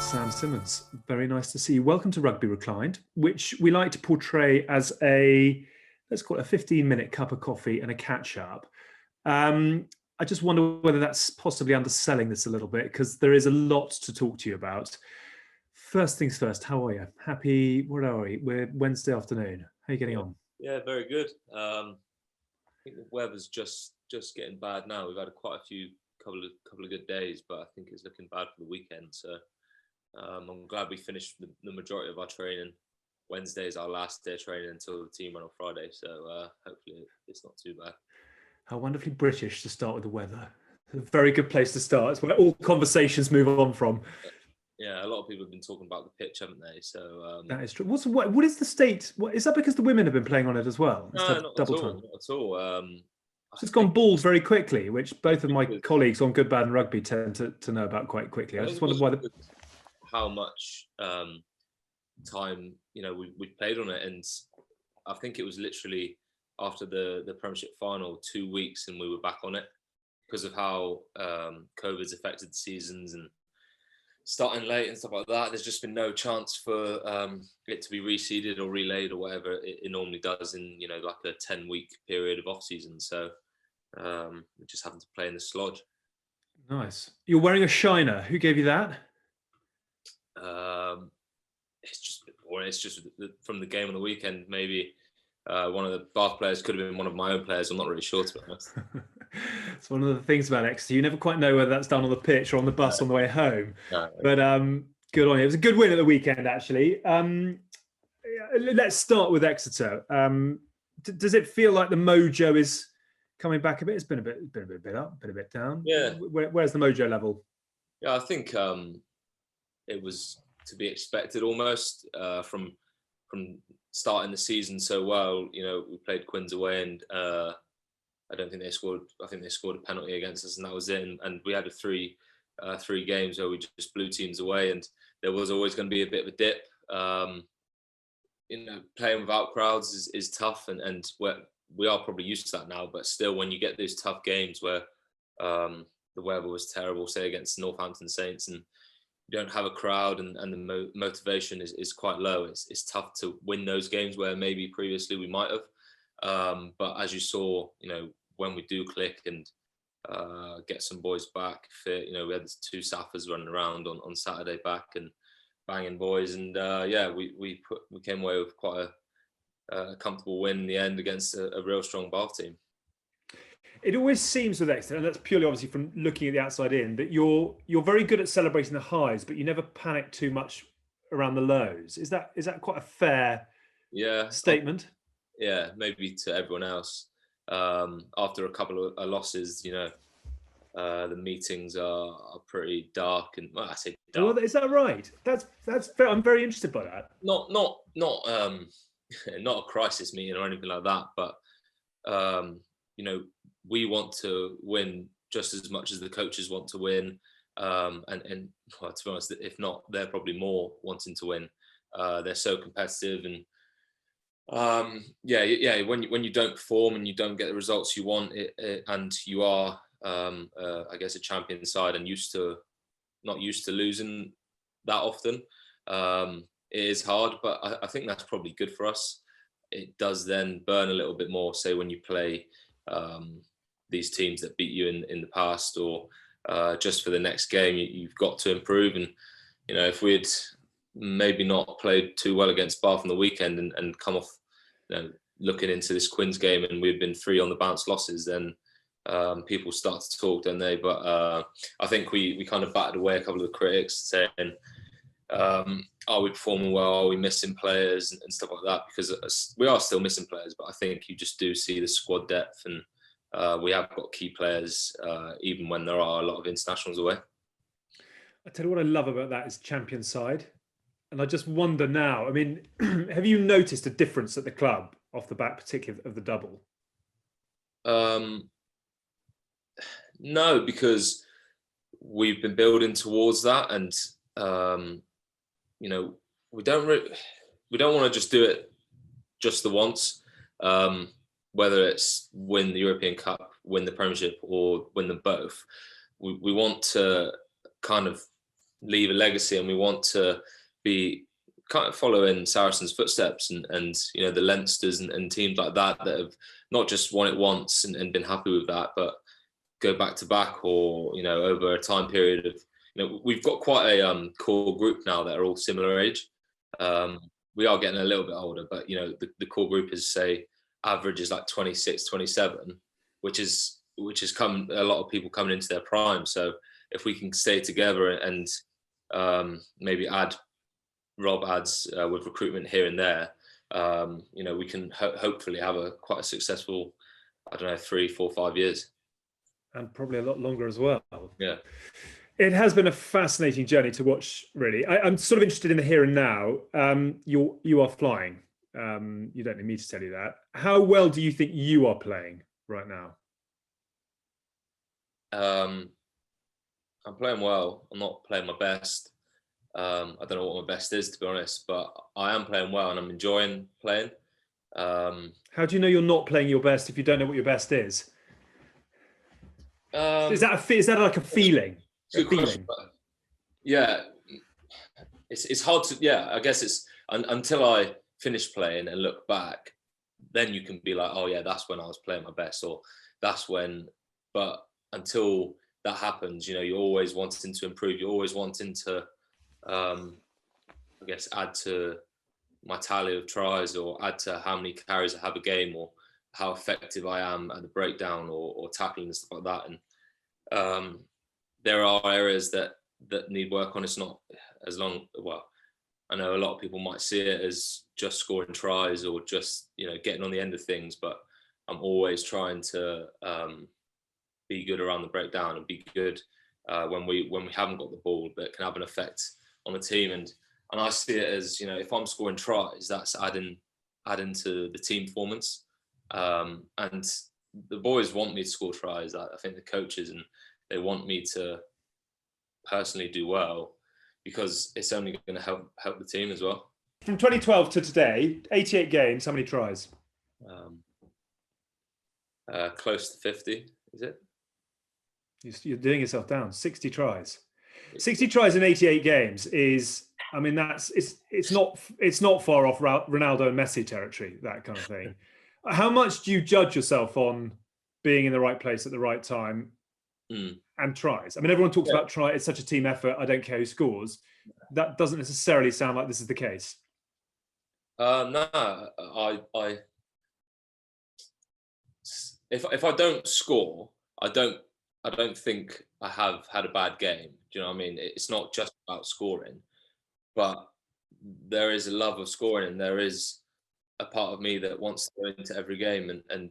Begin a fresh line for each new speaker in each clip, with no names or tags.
Sam Simmonds, very nice to see you. Welcome to Rugby Reclined, which we like to portray as let's call it a 15-minute cup of coffee and a catch-up. I just wonder whether that's possibly underselling this a little bit, because there is a lot to talk to you about. First things first, how are you? Happy, where are we? We're Wednesday afternoon. How are you getting on?
Yeah, very good. I think the weather's just getting bad now. We've had quite a few couple of good days, but I think it's looking bad for the weekend. So I'm glad we finished the majority of our training. Wednesday is our last day of training until the team run on Friday. So hopefully it's not too bad.
How wonderfully British to start with the weather. A very good place to start. It's where all conversations move on from.
Yeah, a lot of people have been talking about the pitch, haven't they? So
that is true. What is the state? Is that because the women have been playing on it as well?
No, not at all.
It's gone bald very quickly, which both of my colleagues on Good, Bad and Rugby tend to know about quite quickly. I just wondered why
how much time we played on it, and I think it was literally after the Premiership final 2 weeks, and we were back on it because of how COVID's affected the seasons and starting late and stuff like that. There's just been no chance for it to be reseeded or relayed or whatever it normally does in like a 10-week period of off season. So we just having to play in the slodge.
Nice. You're wearing a shiner. Who gave you that?
It's just boring. It's just from the game on the weekend. Maybe one of the Bath players could have been one of my own players. I'm not really sure, to be honest.
It's one of the things about Exeter. You never quite know whether that's done on the pitch or on the bus on the way home.
No.
But good on you. It was a good win at the weekend, actually. Let's start with Exeter. Does it feel like the mojo is coming back a bit? It's been a bit up, been a bit down.
Yeah.
Where's the mojo level?
Yeah, I think it was to be expected almost from starting the season so well. We played Quins away, and I don't think they scored. I think they scored a penalty against us, and that was it. And we had three games where we just blew teams away, and there was always going to be a bit of a dip. Playing without crowds is tough, and we are probably used to that now. But still, when you get those tough games where the weather was terrible, say against Northampton Saints, and you don't have a crowd and the motivation is quite low, it's tough to win those games where maybe previously we might have. But as you saw, when we do click and get some boys back fit, we had 2 Saffers running around on Saturday back and banging boys, and we came away with quite a comfortable win in the end against a real strong Bath team.
It always seems with Exeter, and that's purely obviously from looking at the outside in, that you're very good at celebrating the highs, but you never panic too much around the lows. Is that quite a fair statement?
Yeah, maybe to everyone else. After a couple of losses, the meetings are pretty dark, and I say dark.
Well, is that right? That's fair. I'm very interested by that.
Not not a crisis meeting or anything like that, but we want to win just as much as the coaches want to win, and well, to be honest, if not, they're probably more wanting to win. They're so competitive, and when you don't perform and you don't get the results you want, and you are I guess a champion side and not used to losing that often, it is hard, but I think that's probably good for us. It does then burn a little bit more, say when you play these teams that beat you in the past, or just for the next game, you've got to improve. And if we'd maybe not played too well against Bath on the weekend and come off looking into this Quins game, and we'd been 3 on the bounce losses, then people start to talk, don't they? But I think we kind of batted away a couple of the critics, saying, are we performing well? Are we missing players and stuff like that? Because we are still missing players, but I think you just do see the squad depth, and we have got key players, even when there are a lot of internationals away.
I tell you what I love about that is champion side. And I just wonder now, I mean, have you noticed a difference at the club off the back, particularly of the double?
No, because we've been building towards that, and we don't want to just do it just the once. Whether it's win the European Cup, win the Premiership, or win them both, we want to kind of leave a legacy, and we want to be kind of following Saracens' footsteps, and you know, the Leinsters and teams like that have not just won it once and been happy with that, but go back to back, or you know, over a time period of, you know, we've got quite a core group now that are all similar age. We are getting a little bit older, but you know, the core group is, say, average is like 26, 27, which is come a lot of people coming into their prime. So if we can stay together and maybe Rob adds with recruitment here and there, you know, we can hopefully have quite a successful, I don't know, 3, 4, 5 years. And
probably a lot longer as well.
Yeah.
It has been a fascinating journey to watch, really. I'm sort of interested in the here and now. You are flying. You don't need me to tell you that. How well do you think you are playing right now?
I'm playing well. I'm not playing my best. I don't know what my best is, to be honest, but I am playing well and I'm enjoying playing.
How do you know you're not playing your best if you don't know what your best is? Is that like a feeling?
Good question. Yeah, it's hard to. Yeah, I guess it's until I finish playing and look back, then you can be like, oh yeah, that's when I was playing my best, or that's when. But until that happens, you know, you're always wanting to improve. You're always wanting to, I guess, add to my tally of tries, or add to how many carries I have a game, or how effective I am at the breakdown, or tackling and stuff like that. And there are areas that need work on. It's not as long. Well, I know a lot of people might see it as just scoring tries or just, you know, getting on the end of things, but I'm always trying to be good around the breakdown and be good when we haven't got the ball, that can have an effect on the team. And I see it as, you know, if I'm scoring tries, that's adding to the team performance. And the boys want me to score tries. I think the coaches, and they want me to personally do well, because it's only going to help the team as well.
From 2012 to today, 88 games, how many tries?
Close to 50, is it?
You're doing yourself down. 60 tries. 60 tries in 88 games is, I mean, it's not far off Ronaldo and Messi territory, that kind of thing. How much do you judge yourself on being in the right place at the right time and tries? I mean, everyone talks about try. It's such a team effort. I don't care who scores. That doesn't necessarily sound like this is the case.
No, if I don't score, I don't think I have had a bad game. Do you know what I mean? It's not just about scoring, but there is a love of scoring, and there is a part of me that wants to go into every game and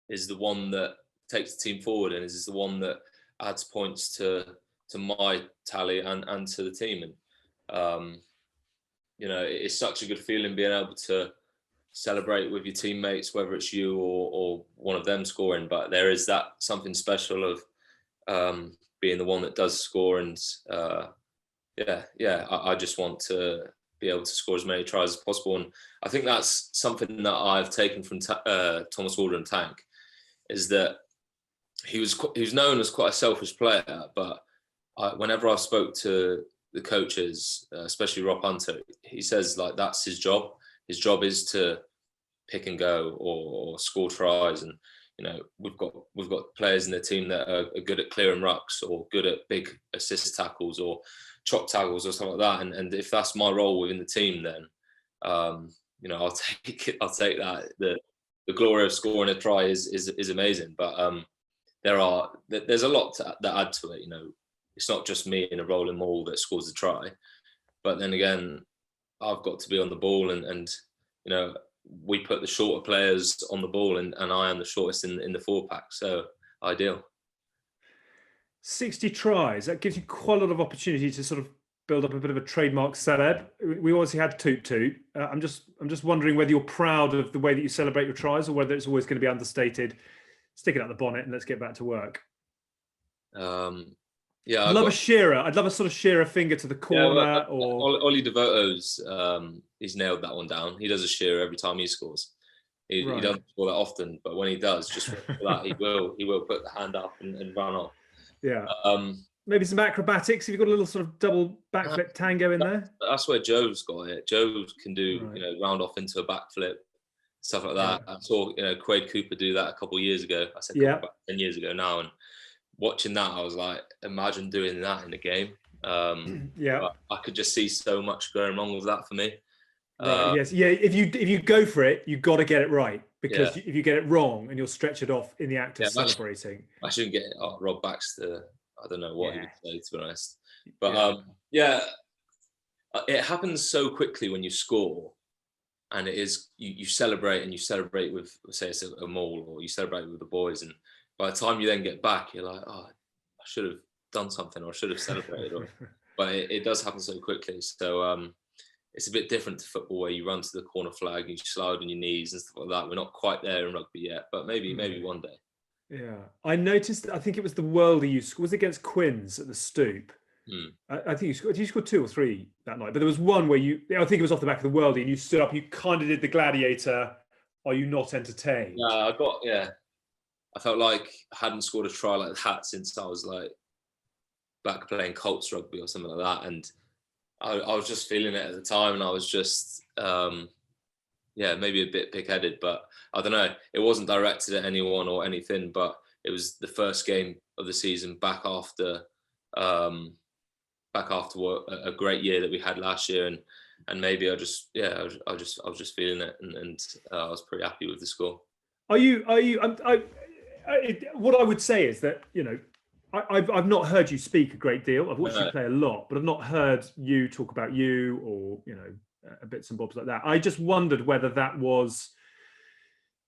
is the one that takes the team forward, and is the one that adds points to my tally and to the team. And you know, it's such a good feeling being able to celebrate with your teammates, whether it's you or one of them scoring. But there is that something special of being the one that does score. And I just want to be able to score as many tries as possible. And I think that's something that I've taken from Thomas Alderham Tank, is that he was known as quite a selfish player, but whenever I spoke to the coaches, especially Rob Hunter, he says, like, that's his job. His job is to pick and go or score tries. And you know, we've got players in the team that are good at clearing rucks, or good at big assist tackles or chop tackles or something like that. And if that's my role within the team, then you know, I'll take it. I'll take that. The glory of scoring a try is amazing, but there's a lot that add to it. You know, it's not just me in a rolling maul that scores a try, but then again, I've got to be on the ball, and you know, we put the shorter players on the ball, and I am the shortest in the 4-pack, so ideal.
60 tries, that gives you quite a lot of opportunity to sort of build up a bit of a trademark celeb. We obviously had Toot Toot. I'm just wondering whether you're proud of the way that you celebrate your tries, or whether it's always going to be understated. Stick it out the bonnet and let's get back to work.
Yeah,
I'd love a shearer. I'd love a sort of shearer finger to the corner.
Yeah, or Ollie Devoto's, he's nailed that one down. He does a shearer every time he scores. He doesn't score that often, but when he does, just for that, he will put the hand up and run off.
Yeah. maybe some acrobatics? Have you got a little sort of double backflip tango in there?
That's where Joe's got it. Joe can do,
Right.
round off into a backflip, stuff like
Yeah.
that. I saw, Quade Cooper do that a couple of years ago. I said
Yeah.
about 10 years ago now, and watching that, I was like, imagine doing that in the game.
Yeah.
I could just see so much going wrong with that for me.
Right. Yes. Yeah. If you go for it, you've got to get it right, because
Yeah.
if you get it wrong and you'll stretch it off in the act of
Yeah,
celebrating.
I shouldn't get Rob Baxter. I don't know what he
Yeah.
would say, to be honest. But it happens so quickly when you score, and it is you celebrate, and you celebrate with, say it's a maul, or you celebrate with the boys, and by the time you then get back, you're like, oh, I should have done something, or I should have celebrated, but it does happen so quickly. So it's a bit different to football, where you run to the corner flag and you slide on your knees and stuff like that. We're not quite there in rugby yet, but maybe one day.
Yeah, I noticed. I think it was the worldie you scored. Was it against Quins at the Stoop? I think you scored. Did you score 2 or 3 that night? But there was one where I think it was off the back of the worldie, and you stood up. You kind of did the gladiator. Are you not entertained?
Yeah, I felt like I hadn't scored a try like that since I was like back playing Colts rugby or something like that, and I was just feeling it at the time, and I was just maybe a bit pig-headed, but I don't know. It wasn't directed at anyone or anything, but it was the first game of the season back after a great year that we had last year, and maybe I was just feeling it, and I was pretty happy with the score.
Are you? What I would say is that I've not heard you speak a great deal. I've watched you play a lot, but I've not heard you talk about you, or bits and bobs like that. I just wondered whether that was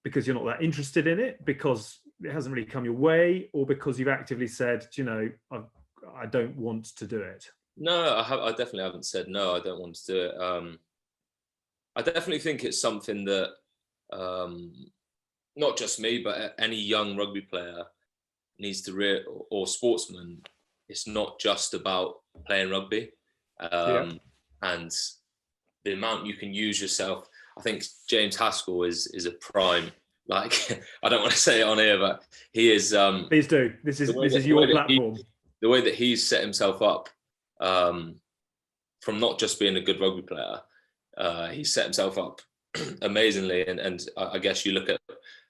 because you're not that interested in it, because it hasn't really come your way, or because you've actively said, I don't want to do it.
No, I definitely haven't said no, I don't want to do it. I definitely think it's something that not just me, but any young rugby player needs to or sportsman. It's not just about playing rugby, and the amount you can use yourself. I think James Haskell is a prime. Like, I don't want to say it on here, but he is.
Please do. This is your platform.
The way that he's set himself up, from not just being a good rugby player, he's set himself up amazingly. And I guess you look at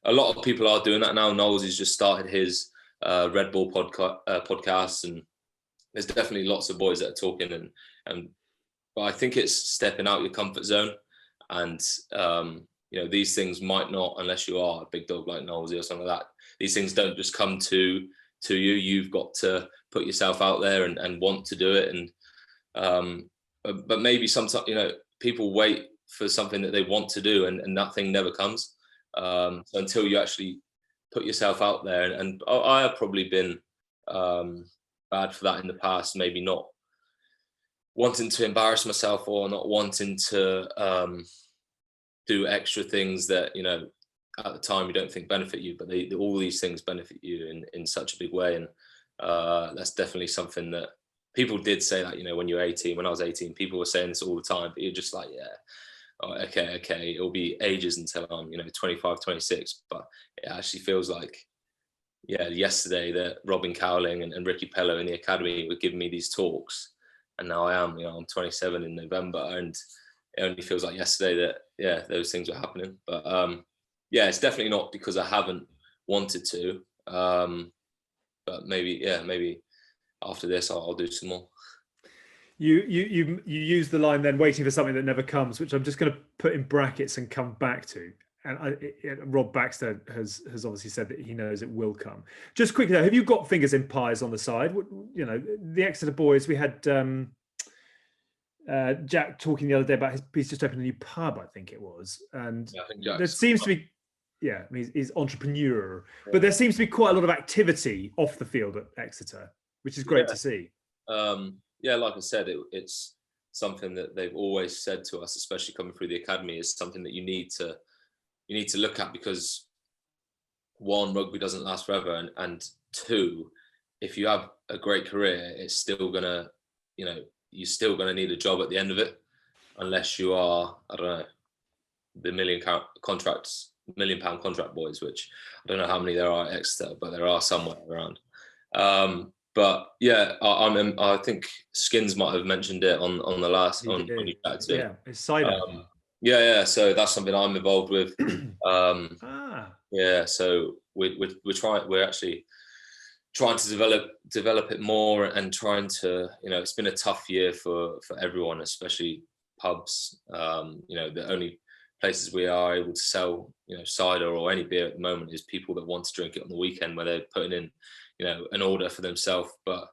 a lot of people are doing that now. Knowles has just started his Red Bull podcast, and there's definitely lots of boys that are talking. But I think it's stepping out your comfort zone, and these things might not, unless you are a big dog like Knowles or something like that. These things don't just come to you. You've got to put yourself out there and want to do it. And but maybe sometimes people wait for something that they want to do, and that thing never comes. So until you actually put yourself out there, and I have probably been bad for that in the past, maybe not wanting to embarrass myself, or not wanting to do extra things that at the time you don't think benefit you, but all these things benefit you in such a big way. And that's definitely something that people did say that, when you're 18, when I was 18, people were saying this all the time, but you're just like, okay, it'll be ages until I'm 25, 26. But it actually feels like yesterday that Robin Cowling and Ricky Pello in the academy were giving me these talks, and now I am I'm 27 in November, and it only feels like yesterday that those things were happening. But it's definitely not because I haven't wanted to, but maybe after this I'll do some more.
You use the line then, waiting for something that never comes, which I'm just going to put in brackets and come back to. And Rob Baxter has obviously said that he knows it will come. Just quickly though, have you got fingers in pies on the side? The Exeter boys, we had Jack talking the other day about he's just opened a new pub, I think it was, and there seems to be he's entrepreneur, but there seems to be quite a lot of activity off the field at Exeter, which is great to see.
Like I said, it's something that they've always said to us, especially coming through the academy, is something that you need to look at, because one, rugby doesn't last forever, and two, if you have a great career, it's still gonna, you're still gonna need a job at the end of it, unless you are, I don't know, the £1 million contract boys, which I don't know how many there are at Exeter, but there are somewhere around. But yeah, I think Skins might have mentioned it on the last
He
on
did.
when you chatted to him.
Yeah, it's cider.
Yeah. So that's something I'm involved with. Yeah. So we're actually trying to develop it more, and trying to, it's been a tough year for everyone, especially pubs. The only places we are able to sell, cider or any beer at the moment is people that want to drink it on the weekend, where they're putting in, an order for themselves. But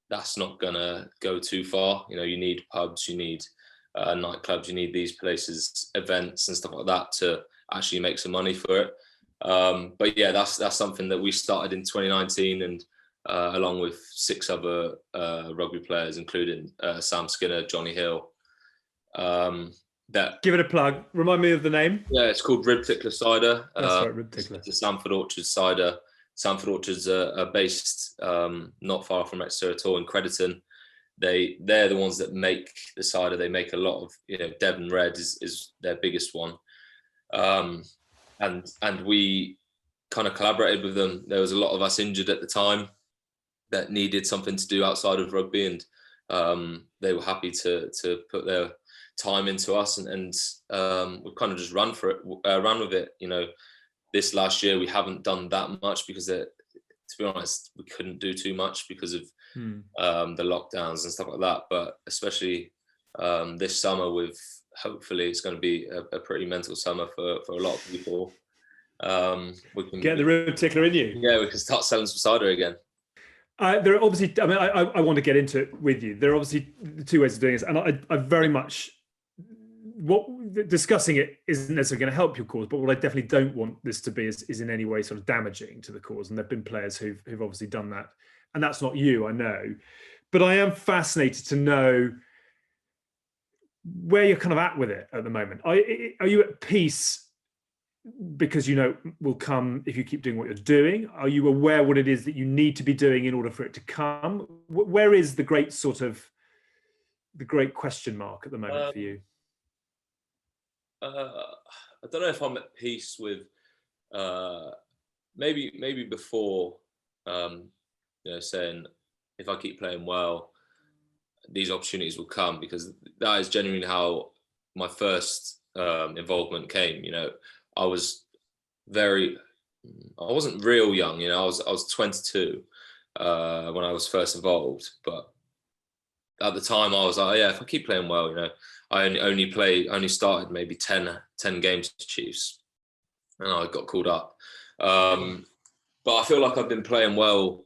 that's not gonna go too far. You need pubs, you need nightclubs, you need these places, events and stuff like that to actually make some money for it. But yeah, that's something that we started in 2019, and along with 6 other rugby players, including Sam Skinner, Johnny Hill.
Give it a plug. Remind me of the name.
Yeah, it's called Rib Tickler Cider.
That's right, Rib Tickler.
It's a Sanford Orchard cider. Sanford Orchards are based not far from Exeter at all, in Crediton. They're the ones that make the cider. They make a lot of, Devon Red is their biggest one. And we kind of collaborated with them. There was a lot of us injured at the time that needed something to do outside of rugby, and they were happy to put their time into us, and we've kind of just run with it. This last year we haven't done that much because, to be honest, we couldn't do too much because of the lockdowns and stuff like that. But especially this summer, hopefully it's going to be a pretty mental summer for a lot of people. We can
get the Rib Tickler in you.
Yeah, we can start selling some cider again.
There are obviously, I want to get into it with you. There are obviously 2 ways of doing this, and I very much, discussing it isn't necessarily going to help your cause, but what I definitely don't want this to be is in any way sort of damaging to the cause. And there've been players who've obviously done that, and that's not you, I know. But I am fascinated to know where you're kind of at with it at the moment. Are you at peace because will come if you keep doing what you're doing? Are you aware what it is that you need to be doing in order for it to come? Where is the great question mark at the moment for you?
I don't know if I'm at peace with maybe before, saying if I keep playing well, these opportunities will come, because that is genuinely how my first involvement came. I wasn't real young, I was 22 when I was first involved, but at the time I was like, yeah, if I keep playing well, I only started maybe 10 games to Chiefs, and I got called up. But I feel like I've been playing well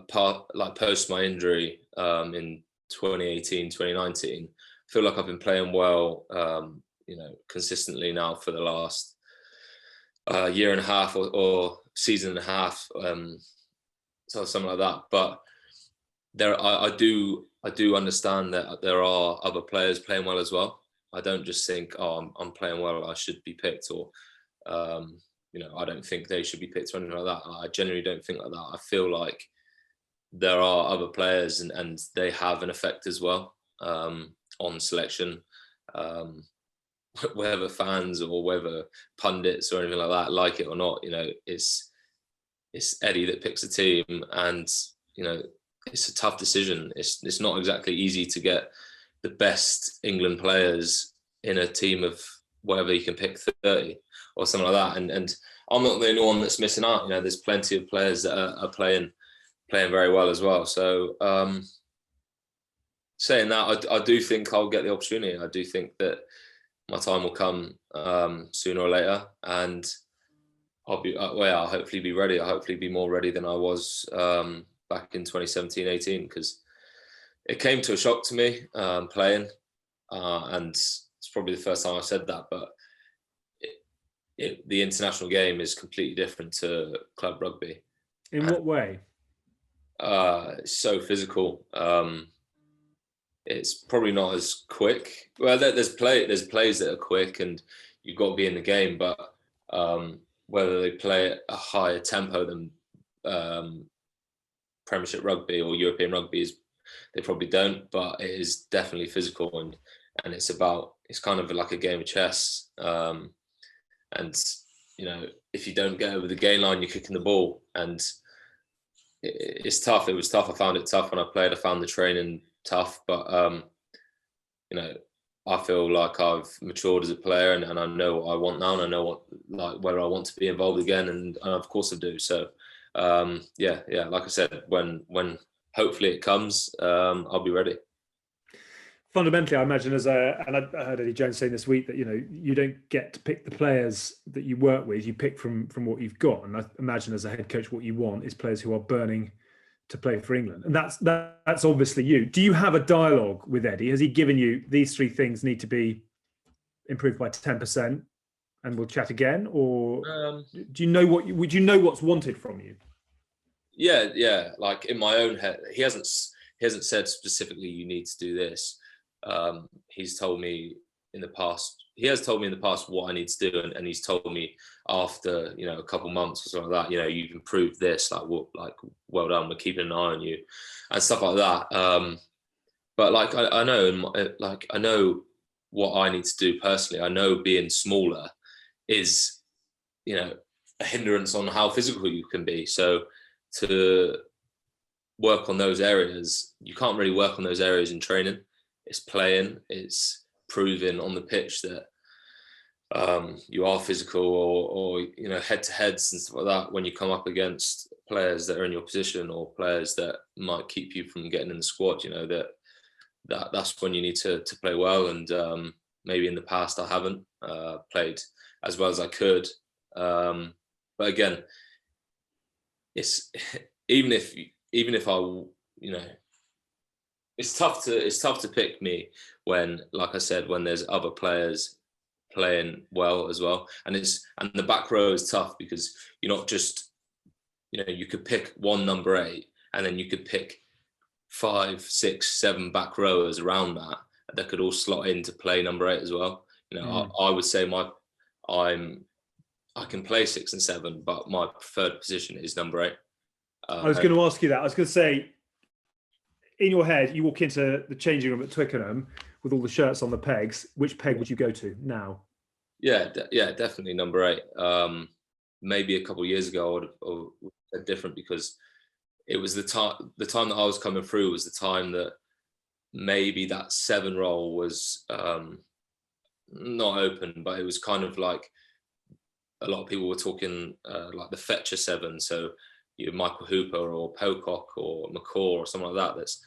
post my injury in 2018, 2019. I feel like I've been playing well, consistently now for the last year and a half or season and a half, so something like that. But I do understand that there are other players playing well as well. I don't just think, oh, I'm playing well, I should be picked, or I don't think they should be picked or anything like that. I genuinely don't think like that. I feel like there are other players, and they have an effect as well on selection. Whether fans or whether pundits or anything like that like it or not, it's Eddie that picks a team, and it's a tough decision. It's not exactly easy to get the best England players in a team of whatever you can pick, 30 or something like that. And I'm not the only one that's missing out. There's plenty of players that are playing very well as well. So saying that, I do think I'll get the opportunity. I do think that my time will come sooner or later, and I'll hopefully be ready. I'll hopefully be more ready than I was back in 2017, 18, because it came to a shock to me playing, and it's probably the first time I've said that, but the international game is completely different to club rugby.
In what way?
It's so physical. It's probably not as quick. Well, there's plays that are quick, and you've got to be in the game. But whether they play at a higher tempo than Premiership rugby or European rugby, they probably don't. But it is definitely physical, and it's kind of like a game of chess. And if you don't get over the gain line, you're kicking the ball, and it's tough. It was tough. I found it tough when I played. I found the training tough, but you know, I feel like I've matured as a player, and I know what I want now, and I know whether I want to be involved again, and of course I do. So yeah, like I said, when hopefully it comes, I'll be ready.
Fundamentally, I imagine and I heard Eddie Jones saying this week that, you don't get to pick the players that you work with, you pick from what you've got. And I imagine as a head coach, what you want is players who are burning to play for England. And that's obviously you. Do you have a dialogue with Eddie? Has he given you these 3 things need to be improved by 10% and we'll chat again? Or do you know would you know what's wanted from you?
Yeah. Like in my own head, he hasn't said specifically you need to do this. He's told me in the past. He has told me in the past what I need to do, and he's told me after a couple months or something like that. You've improved this. Well done. We're keeping an eye on you, and stuff like that. But I know, I know what I need to do personally. I know being smaller is, a hindrance on how physical you can be. So to work on those areas, you can't really work on those areas in training. It's playing, it's proving on the pitch that you are physical, or head to heads and stuff like that when you come up against players that are in your position or players that might keep you from getting in the squad. That's when you need to play well. And maybe in the past I haven't played as well as I could. But again, it's even if I it's tough to pick me when, like I said, when there's other players playing well as well, and the back row is tough because you're not just, you could pick one number 8 and then you could pick 5, 6, 7 back rowers around that could all slot in to play number 8 as well. I would say I can play 6 and 7, but my preferred position is number 8.
I was going to ask you that. I was going to say, in your head, you walk into the changing room at Twickenham with all the shirts on the pegs. Which peg would you go to now?
Yeah, definitely number 8. Maybe a couple of years ago, I would have said different, because it was the time that I was coming through was the time that maybe that 7 role was not open, but it was kind of like a lot of people were talking like the Fetcher 7. So Michael Hooper or Pocock or McCaw or something like that. That's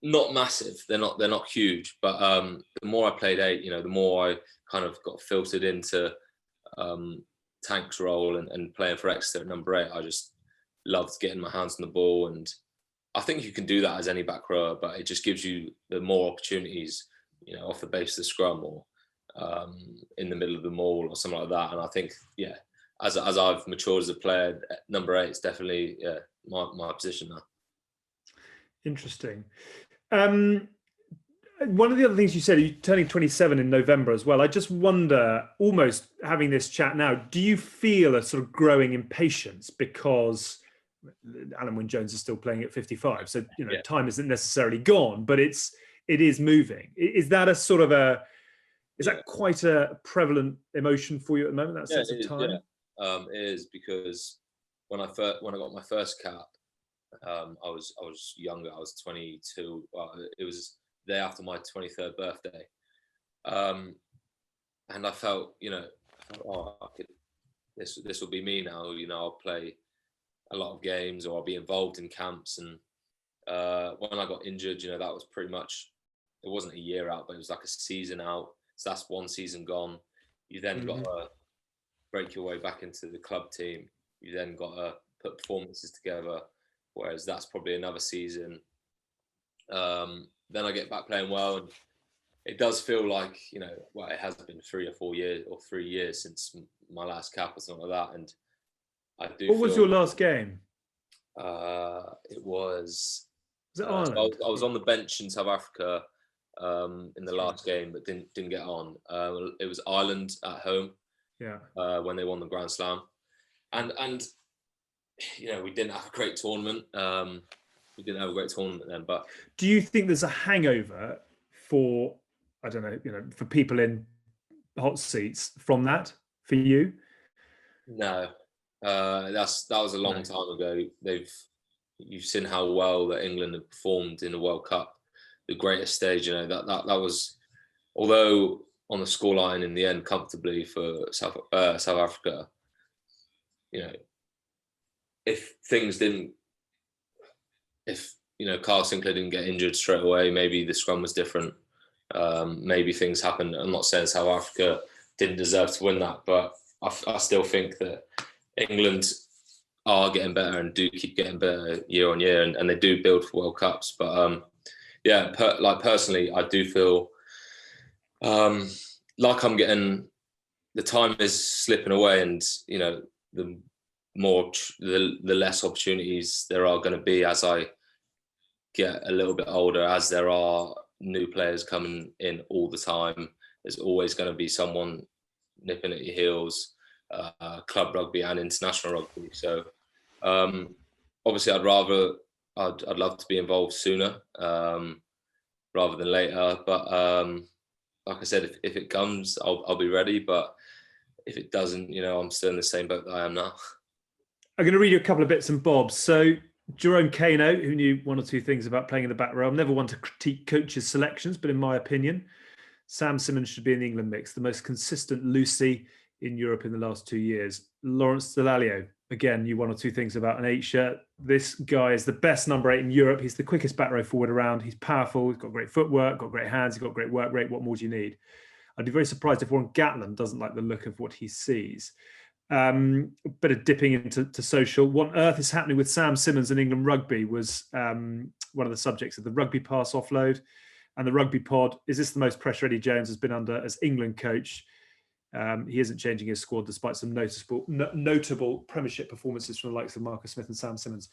not massive. They're not huge. But the more I played 8, the more I kind of got filtered into Tank's role and playing for Exeter at number 8. I just loved getting my hands on the ball, and I think you can do that as any back rower, but it just gives you the more opportunities, off the base of the scrum or in the middle of the maul or something like that. And I think, as I've matured as a player, number 8 is definitely my position now.
Interesting. One of the other things you said, you're turning 27 in November as well. I just wonder, almost having this chat now, do you feel a sort of growing impatience because Alan Wynne-Jones is still playing at 55? So, time isn't necessarily gone, but it is moving. Is that a sort of is that quite a prevalent emotion for you at the moment, that sense of time?
Yeah. It is, because when I got my first cap, I was younger. I was 22. It was the day after my 23rd birthday, and I felt, this will be me now. I'll play a lot of games, or I'll be involved in camps. And when I got injured, that was pretty much, it wasn't a year out, but it was like a season out. So that's one season gone. You then got to break your way back into the club team. You then got to put performances together, whereas that's probably another season. Then I get back playing well, and it does feel like, it has been 3 or 4 years, or 3 years since my last cap or something like that. And I do.
What was your last game?
It was
Ireland?
I was on the bench in South Africa in the last game, but didn't get on. It was Ireland at home.
Yeah.
When they won the Grand Slam, and we didn't have a great tournament. We didn't have a great tournament then. But
do you think there's a hangover for, I don't know, for people in hot seats from that for you?
No, That was a long time ago. You've seen how well that England have performed in the World Cup, the greatest stage. That was, although on the scoreline in the end comfortably for South Africa. If Carl Sinclair didn't get injured straight away, maybe the scrum was different. Maybe things happened. I'm not saying South Africa didn't deserve to win that, but I still think that England are getting better and do keep getting better year on year, and they do build for World Cups. But personally, I do feel like I'm getting, the time is slipping away, and the less opportunities there are going to be as I get a little bit older, as there are new players coming in all the time. There's always going to be someone nipping at your heels, club rugby and international rugby. So obviously I'd love to be involved sooner rather than later. But like I said, if it comes, I'll be ready. But if it doesn't, I'm still in the same boat that I am now.
I'm going to read you a couple of bits and bobs. So Jerome Kano, who knew one or two things about playing in the back row. I'm never one to critique coaches' selections, but in my opinion, Sam Simmonds should be in the England mix, the most consistent Lucy in Europe in the last 2 years. Lawrence Delalio, again, knew one or two things about an 8 shirt. This guy is the best number 8 in Europe. He's the quickest back row forward around. He's powerful. He's got great footwork, got great hands. He's got great work rate. What more do you need? I'd be very surprised if Warren Gatland doesn't like the look of what he sees. Bit of dipping into social. What on earth is happening with Sam Simmonds and England rugby was one of the subjects of the rugby pass offload and the rugby pod. Is this the most pressure Eddie Jones has been under as England coach? He isn't changing his squad despite some notable Premiership performances from the likes of Marcus Smith and Sam Simmonds.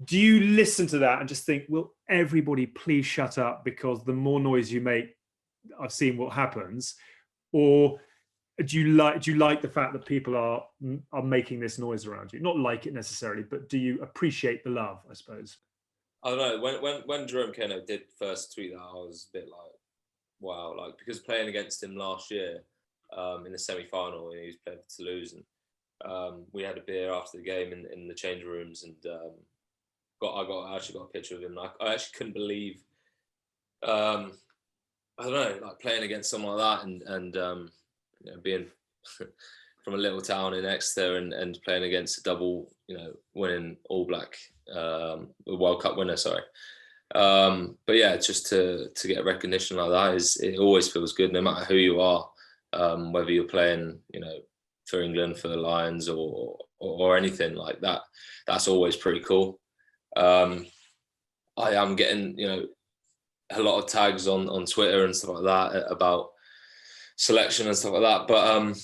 Do you listen to that and just think, will everybody please shut up, because the more noise you make, I've seen what happens? Or do you like the fact that people are making this noise around you? Not like it necessarily, but do you appreciate the love, I suppose?
I don't know. When Jerome Kano did first tweet that, I was a bit like, wow, because playing against him last year in the semi-final, and he was playing for Toulouse, and we had a beer after the game in the change rooms, and I actually got a picture of him. I actually couldn't believe, I don't know, playing against someone like that, and being from a little town in Exeter and playing against a double, winning All Black, World Cup winner, sorry. But yeah, just to get recognition like that it always feels good, no matter who you are, whether you're playing, for England, for the Lions, or anything like that. That's always pretty cool. I am getting, a lot of tags on Twitter and stuff like that about selection and stuff like that, but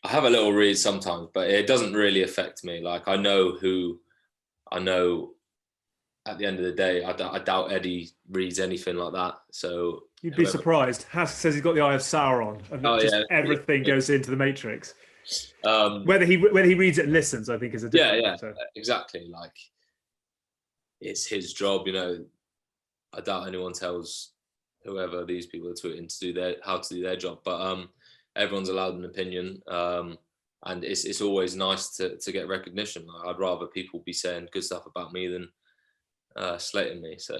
I have a little read sometimes, but it doesn't really affect me. I know at the end of the day, I doubt Eddie reads anything like that. So
you'd be surprised. Hask says he's got the eye of Sauron, and everything goes into the Matrix. Whether he reads it and listens, I think, is a different matter.
Exactly. It's his job, I doubt anyone tells whoever these people are tweeting how to do their job, but everyone's allowed an opinion, and it's always nice to get recognition. I'd rather people be saying good stuff about me than slating me. So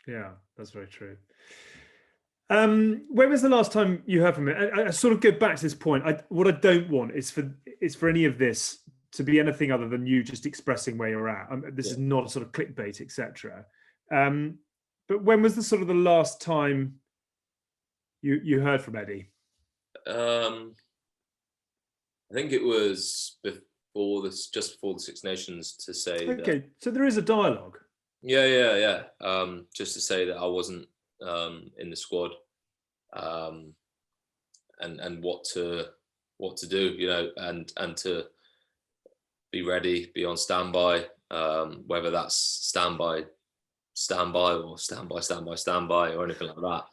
yeah, that's very true. When was the last time you heard from him? I sort of go back to this point. What I don't want is for any of this to be anything other than you just expressing where you're at. This is not a sort of clickbait, etc. But when was the last time you heard from Eddie?
I think it was just before the Six Nations, to say
that, so there is a dialogue.
Yeah. Just to say that I wasn't in the squad, and what to do, and to be ready, be on standby, whether that's standby or standby or anything like that.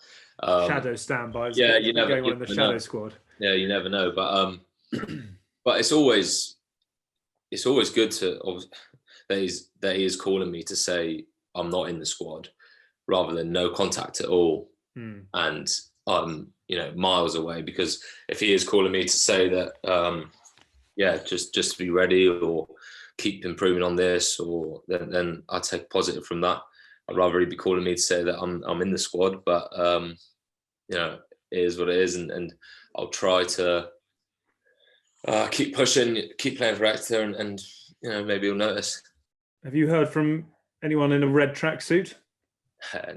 Shadow standby.
Yeah, you never
going on in the shadow squad.
Yeah, you never know, but but it's always good that he is calling me to say I'm not in the squad, rather than no contact at all, and I'm miles away. Because if he is calling me to say that yeah, just to be ready or keep improving on this, or then I take positive from that. I'd rather he'd be calling me to say that I'm in the squad, but you know, it is what it is, and I'll try to keep pushing, keep playing for Exeter, and you know, maybe he'll notice.
Have you heard from anyone in a red tracksuit?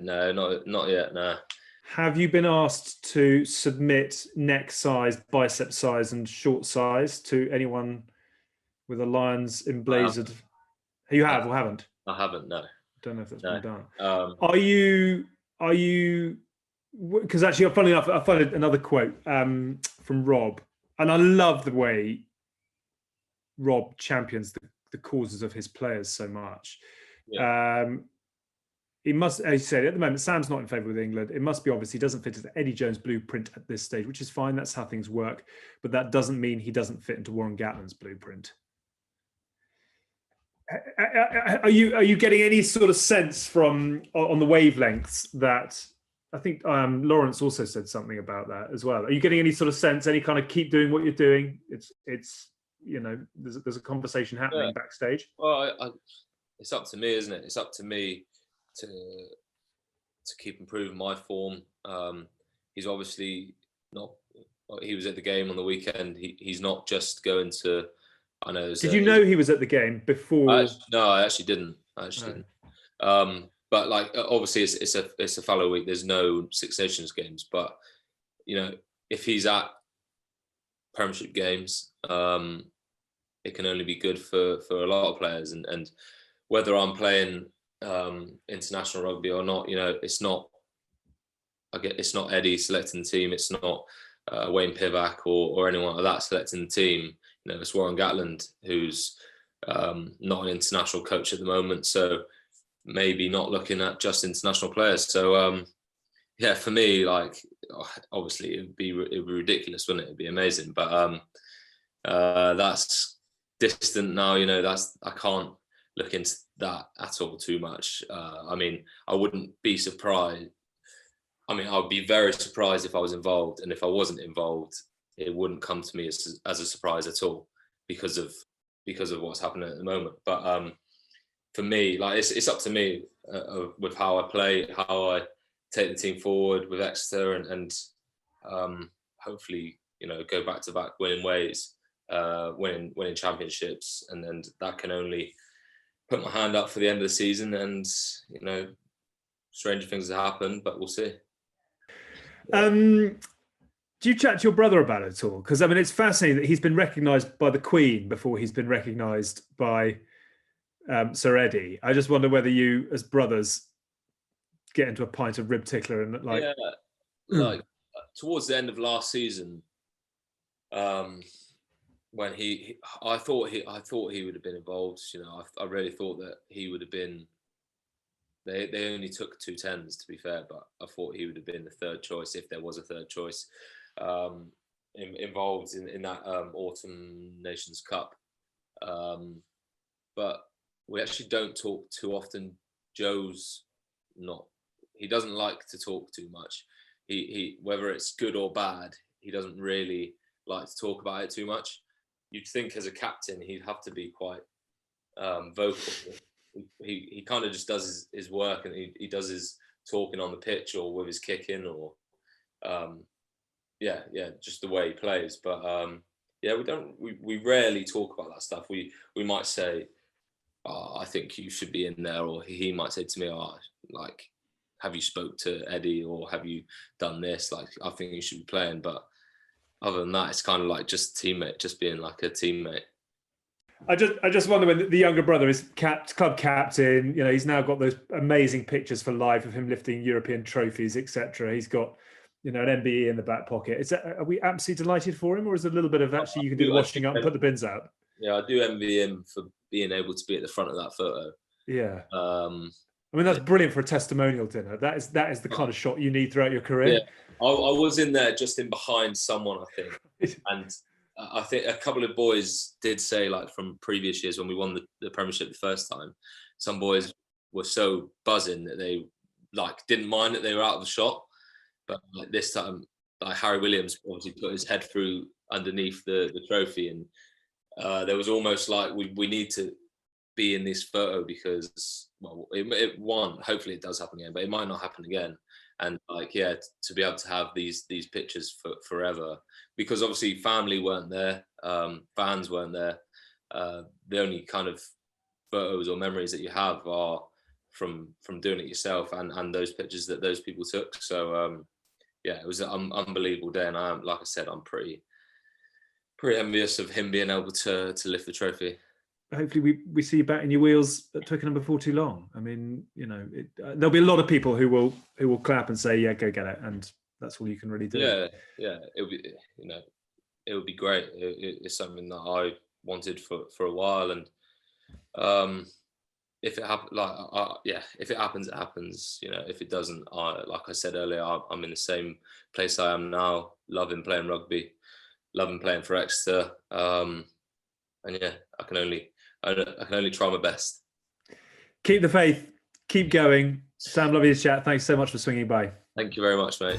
No, not yet. No.
Have you been asked to submit neck size, bicep size, and short size to anyone with a Lions emblazoned? You have or haven't?
I haven't. No.
Don't know if that's been done.
Are
you? Because actually, funny enough, I found another quote from Rob, and I love the way Rob champions the causes of his players so much. Yeah. He must, as you said, at the moment, Sam's not in favour with England. It must be obvious he doesn't fit into Eddie Jones' blueprint at this stage, which is fine. That's how things work. But that doesn't mean he doesn't fit into Warren Gatland's blueprint. Are you getting any sort of sense from on the wavelengths that I think Lawrence also said something about that as well? Are you getting any sort of sense, any kind of keep doing what you're doing? It's you know, there's a conversation happening backstage.
Well, it's up to me, isn't it? It's up to me to keep improving my form. He's obviously not. He was at the game on the weekend. He's not just going to. I know.
Did you know he was at the game before?
No, I actually didn't. Didn't. But like, obviously, it's a fallow week. There's no Six Nations games, but you know, if he's at Premiership games, it can only be good for a lot of players. And whether I'm playing international rugby or not, you know, it's not. It's not Eddie selecting the team. It's not Wayne Pivac or anyone like that selecting the team. You know, it's Warren Gatland, who's not an international coach at the moment, so maybe not looking at just international players. So yeah, for me, like, obviously it'd be ridiculous, wouldn't it? It'd be amazing, but that's distant now. You know, I can't look into that at all too much. I mean, I wouldn't be surprised. I mean, I'd be very surprised if I was involved, and if I wasn't involved, it wouldn't come to me as a surprise at all because of what's happening at the moment. But for me, like, it's up to me with how I play, how I take the team forward with Exeter, and hopefully, you know, go back to back winning ways, winning championships, and that can only put my hand up for the end of the season. And you know, stranger things have happened, but we'll see.
Do you chat to your brother about it at all? Because I mean, it's fascinating that he's been recognised by the Queen before he's been recognised by Sir Eddie. I just wonder whether you, as brothers, get into a pint of rib tickler and like.
Yeah, like towards the end of last season, when I thought he would have been involved. You know, I really thought that he would have been. They only took 2 10s, to be fair, but I thought he would have been the third choice if there was a third choice involved in that Autumn Nations Cup. But we actually don't talk too often. Joe's not. He doesn't like to talk too much. He whether it's good or bad, he doesn't really like to talk about it too much. You'd think as a captain he'd have to be quite vocal. He kind of just does his work, and he does his talking on the pitch or with his kicking, or just the way he plays. But we rarely talk about that stuff. We might say, oh, I think you should be in there, or he might say to me, oh, like, have you spoke to Eddie, or have you done this? Like, I think you should be playing. But other than that, it's kind of like just a teammate, just being like a teammate.
I just wonder when the younger brother is club captain. You know, he's now got those amazing pictures for life of him lifting European trophies, etc. He's got, you know, an MBE in the back pocket. Are we absolutely delighted for him, or is there a little bit of actually you can do the washing up and put the bins out?
Yeah, I do envy him for being able to be at the front of that photo.
Yeah. I mean, that's brilliant for a testimonial dinner. That is the kind of shot you need throughout your career.
Yeah, I was in there just in behind someone, I think, and I think a couple of boys did say, like, from previous years when we won the Premiership the first time, some boys were so buzzing that they, like, didn't mind that they were out of the shot. But like, this time, like, Harry Williams obviously put his head through underneath the trophy, and there was almost like we need to be in this photo because, well, hopefully it does happen again, but it might not happen again. And like, yeah, to be able to have these pictures for forever, because obviously family weren't there, fans weren't there. The only kind of photos or memories that you have are from doing it yourself and those pictures that those people took. So yeah, it was an unbelievable day, and like I said, I'm pretty envious of him being able to lift the trophy.
Hopefully we see you back in your wheels at Twickenham before too long. I mean, there'll be a lot of people who will clap and say, yeah, go get it, and that's all you can really do.
Yeah, it'll be, it would be great. It's something that I wanted for a while, and if it happens, if it happens, it happens. If it doesn't, like I said earlier, I'm in the same place I am now, loving playing rugby, loving playing for Exeter, and yeah, I can only try my best.
Keep the faith. Keep going. Sam, lovely to chat. Thanks so much for swinging by.
Thank you very much, mate.